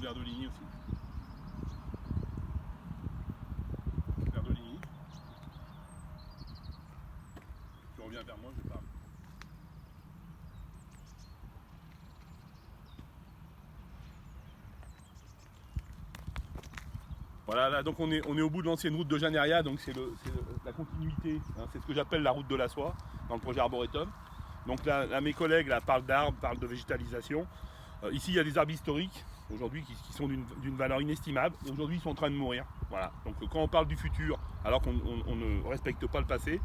Verdeligny aussi. Verdeligny. Tu reviens vers moi, je parle. Voilà, là donc on est au bout de l'ancienne route de Janeria, donc c'est la continuité, hein, c'est ce que j'appelle la route de la soie dans le projet Arboretum. Donc là mes collègues là, parlent d'arbres, parlent de végétalisation. Ici il y a des arbres historiques aujourd'hui qui sont d'une valeur inestimable. Aujourd'hui ils sont en train de mourir. Voilà. Donc quand on parle du futur alors qu'on ne respecte pas le passé,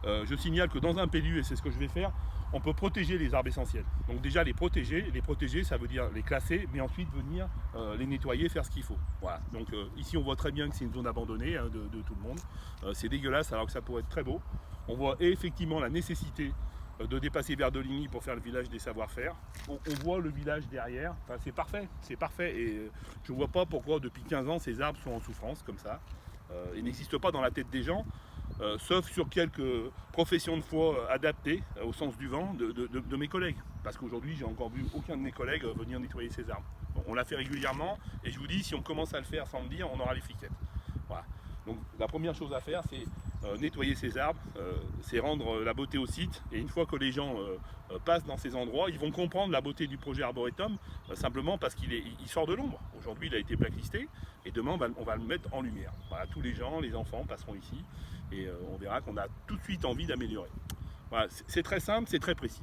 je signale que dans un PLU, et c'est ce que je vais faire, on peut protéger les arbres essentiels. Donc déjà les protéger ça veut dire les classer, mais ensuite venir les nettoyer, faire ce qu'il faut. Voilà. Donc ici on voit très bien que c'est une zone abandonnée hein, de tout le monde. C'est dégueulasse alors que ça pourrait être très beau. On voit effectivement la nécessité de dépasser Verdeligny pour faire le village des savoir-faire. On voit le village derrière, enfin, c'est parfait. Et je ne vois pas pourquoi depuis 15 ans ces arbres sont en souffrance comme ça. Ils n'existent pas dans la tête des gens. Sauf sur quelques professions de foi adaptées au sens du vent de mes collègues. Parce qu'aujourd'hui, j'ai encore vu aucun de mes collègues venir nettoyer ces arbres. Bon, on l'a fait régulièrement, et je vous dis, si on commence à le faire sans le dire, on aura les fliquettes. Voilà. Donc la première chose à faire, c'est nettoyer ces arbres, c'est rendre la beauté au site. Et une fois que les gens passent dans ces endroits, ils vont comprendre la beauté du projet Arboretum, simplement parce qu'il sort de l'ombre. Aujourd'hui, il a été blacklisté, et demain, on va le mettre en lumière. Voilà, tous les gens, les enfants passeront ici, et on verra qu'on a tout de suite envie d'améliorer. Voilà, c'est très simple, c'est très précis.